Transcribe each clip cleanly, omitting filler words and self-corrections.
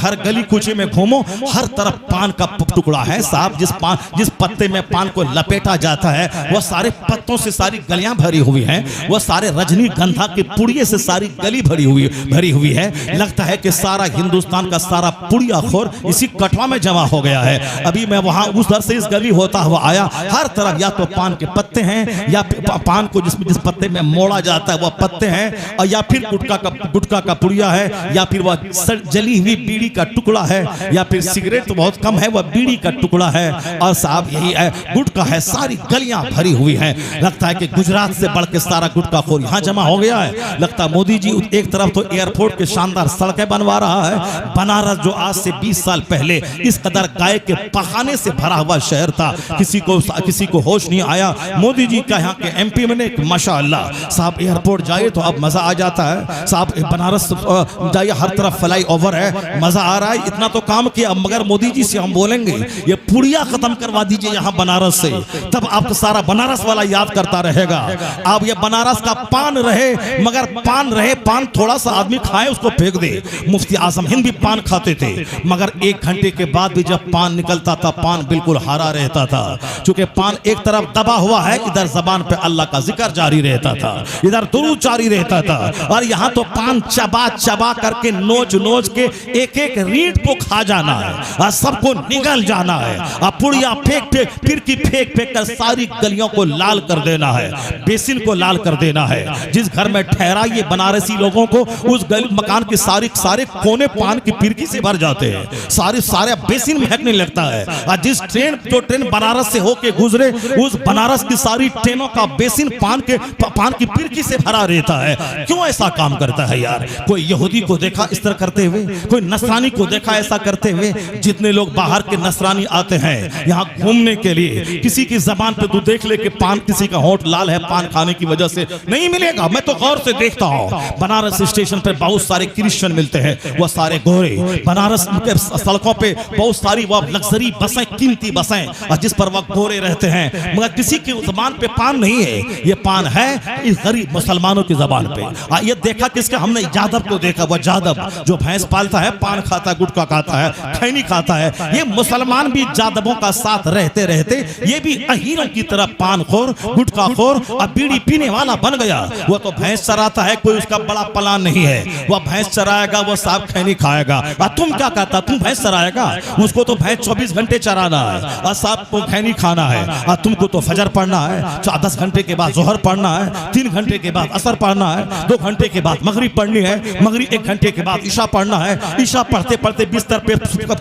हर गली कूचे में घूमो, हर तरफ पान का टुकड़ा है साहब। जिस पत्ते में पान को लपेटा जाता है वह सारे पत्तों से सारी गलियां भरी हुई हैं, वह सारे रजनीगंधा के पुड़िये से सारी गली भरी हुई है। लगता है कि सारा हिंदुस्तान का सारा पुड़िया खोर इसी कटवा में जमा हो गया है। अभी मैं वहां उस दर से इस गली होता हुआ आया, हर तरफ या तो पान के पत्ते हैं, या पान को जिस पत्ते में मोड़ा जाता है वह पत्ते हैं, और या फिर गुटखा का पुड़िया है, या फिर वह जली हुई बीड़ी का टुकड़ा है, या फिर सिगरेट तो बहुत कम है, वह बीड़ी का टुकड़ा है। और साहब यही है, गुटखा है, सारी गलियां भरी हुई हैं। लगता है कि गुजरात से बढ़ के सारा गुटखा खोर यहाँ जमा हो गया है। लगता है मोदी जी एक तरफ तो एयरपोर्ट के शानदार सड़कें बनवा रहा है, बनारस जो आज से 20 साल पहले इस कदर गाय के पखाने से भरा हुआ शहर था, किसी को होश नहीं आया। मोदी जी का यहाँ के एमपी में माशाअल्लाह साहब एयरपोर्ट जाइए तो अब मजा आ जाता है साहब। बनारस जाइए, हर तरफ फ्लाई ओवर है, मजा आ रहा है। इतना तो काम किया, मगर मोदी जी से हम बोलेंगे ये पुड़िया खत्म करवा दीजिए यहाँ बनारस से, तब आपको सारा बनारस वाला याद करता रहेगा। आप ये बनारस का पान रहे, मगर पान थोड़ा सा आदमी खाए उसको फेंक दे। मुफ्ती आजम हिंद भी पान खाते थे, मगर 1 घंटे के बाद भी जब पान निकलता था पान बिल्कुल हरा रहता था। चूंकि पान एक तरफ दबा हुआ है, इधर जबान पे अल्लाह का जिक्र जारी रहता था, इधर दुरूद जारी रहता था। और यहाँ तो पान चबा करके नोच के एक रीढ़ को खा जाना है और सबको निगल जाना है। पुड़िया फेंक कर सारी गलियों को लाल कर देना है, बेसिन को लाल कर देना है। जिस घर में ठहराइए बनारसी लोगों को, उस मकान के सारे कोने पान की पिरकी से भर जाते हैं, सारे बेसिन महकने लगता है। और जिस ट्रेन बनारस से होके गुजरे, उस बनारस की सारी ट्रेनों का बेसिन पान की पिरकी से भरा रहता है। क्यों ऐसा काम करता है यार? कोई यहूदी को देखा इस तरह करते हुए, कोई नसरानी को देखा ऐसा करते हुए? जितने लोग बाहर के नसरानी आते हैं यहाँ घूमने के लिए, किसी की जबान पे तू देख ले कि पान, किसी का होंठ लाल है पान खाने की वजह से, नहीं मिलेगा। मैं तो गौर से देखता हूँ, बनारस स्टेशन पे बहुत सारे क्रिश्चियन मिलते हैं, वह सारे गोरे। बनारस के सड़कों पे बहुत सारी वह लग्जरी बसें, कीमती बसें, और जिस पर वह गोरे रहते हैं, मगर किसी की जबान पे पान नहीं है। ये पान है इस गरीब मुसलमानों की जबान पे। ये देखा किसका? हमने यादव को देखा। वह यादव जो भैंस पालता है, पान खाता है, गुटखा खाता है, खैनी खाता है। ये मुसलमान भी यादवों का साथ रहते रहते ये भी अहीरों की तरह पान खोर, गुटखा खोर और बीड़ी पीने वाला बन गया। वो तो भैंस चराता है, कोई उसका बड़ा प्लान नहीं है। वह भैंस चराएगा, वो साहब खैनी खाएगा। और तुम क्या करता? तुम भैंस चराएगा, उसको तो भैंस 24 घंटे चराना है और साहब को खैनी खाना है। और तुमको तो फजर पढ़ना है, 10 घंटे के बाद जोहर पढ़ना है, 3 घंटे के बाद असर पढ़ना है, 2 घंटे के बाद मगरिब पढ़नी है, मगरिब 1 घंटे के बाद ईशा पढ़ना है, ईशा पढ़ते पढ़ते बिस्तर पे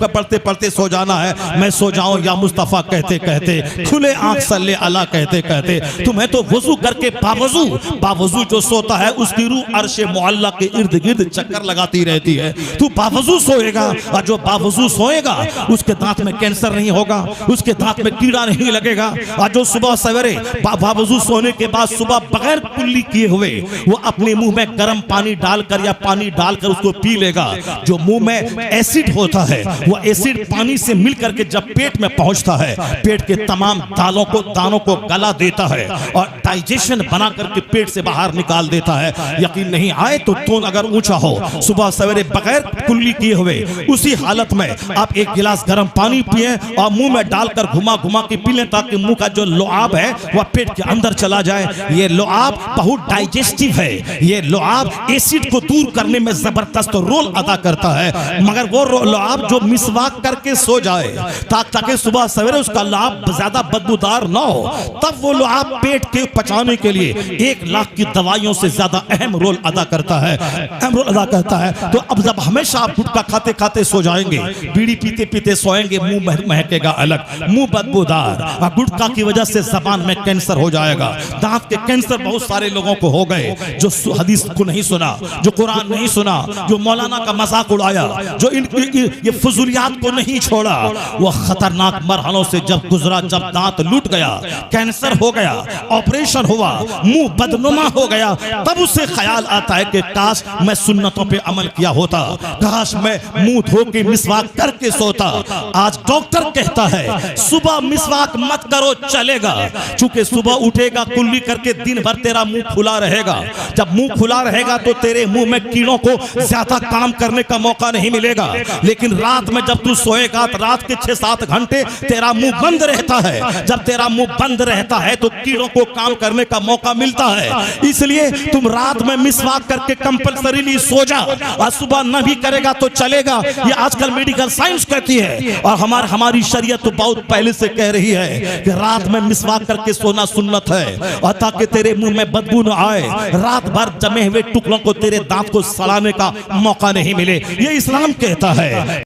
पढ़ते पढ़ते सो जाना है। मैं सो जाऊं या मुस्तफा कहते कहते, खुले आंख सल्ले अला कहते कहते। तुम्हें तो वुजू करके बावजू जो सोता है उसकी रूह अर्शे मुअल्ला के इर्द गिर्द चक्कर लगाती रहती है। तू बावजू सोएगा, और जो बावजू सोएगा उसके दांत में कैंसर नहीं होगा, उसके दांत में कीड़ा नहीं लगेगा। और जो सुबह सवेरे बावजू सोने के बाद सुबह बगैर कुल्ली किए हुए वो अपने मुंह में गर्म पानी डालकर या पानी डालकर उसको पी लेगा, जो मुंह में एसिड होता है वो एसिड पानी से मिलकर के जब पेट में पहुंचता है, पेट के तमाम दानों को गला देता है और डाइजेशन बना करके पेट से बाहर निकाल देता है। यकीन नहीं आए तो टोन अगर ऊंचा हो, सुबह सवेरे बगैर कुल्ली किए हुए उसी हालत में आप 1 गिलास गर्म पानी पिए और मुंह में डालकर घुमा के पी लें, ताकि मुंह का जो लुआब है वह पेट के अंदर चला जाए। ये लुआब बहुत डाइजेस्टिव है, ये लुआब एसिड को दूर करने में जबरदस्त रोल अदा करता है। मगर वो लुआब जो मिसवाक करके सो जाए ताकि सुबह सवेरे उसका लाभ ज्यादा बदबूदार ना हो, तब वो लुआब पेट के पचाने के लिए 1 लाख की दवाइयों से ज्यादा अहम रोल अदा करता है, तो अब जब हमेशा आप गुटखा खाते खाते सो जाएंगे, बीड़ी पीते पीते सोएंगे, मुंह महकेगा अलग, मुंह बदबूदार, और गुटखा की वजह से जबान में कैंसर हो जाएगा। दांत के कैंसर बहुत सारे लोगों को हो गए, जो हदीस को नहीं सुना, जो कुरान नहीं सुना, जो मौलाना का मजाक उड़ाया, जो ये फजूलियात को नहीं छोड़ा। वो खतरनाक मरहलों से जब गुजरा, जब दांत लूट गया, कैंसर हो गया, ऑपरेशन हुआ, मुंह बदनुमा हो गया, तब उसे ख्याल आता है कि काश मैं सुन्नतों पे अमल किया होता, काश मैं मुंह धो के मिसवाक करके सोता। आज डॉक्टर कहता है सुबह मिसवाक मत करो, चलेगा, चूंकि सुबह उठेगा कुल्ली करके दिन भर तेरा मुंह खुला रहेगा। जब मुंह खुला रहेगा तो तेरे मुंह में कीड़ों को ज्यादा काम करने का मौका नहीं मिलेगा। लेकिन रात में जब तू सोएगा तो रात के 6-7 घंटे तेरा मुंह बंद रहता है। जब तेरा मुंह बंद रहता है तो कीड़ों को काम करने का मौका मिलता है। इसलिए तुम रात में मिसवाक करके कंपलसरीली सो जा, और सुबह न भी करेगा तो चलेगा। ये आजकल मेडिकल साइंस कहती है, और हमारी शरीयत तो बहुत पहले से कह रही है कि रात में मिसवाक करके सोना सुन्नत है, और ताकि तेरे मुंह में बदबू न आए, रात भर जमे हुए टुकड़ों को तेरे दांत को सड़ाने का मौका नहीं मिले। ये इस्लाम कहता है।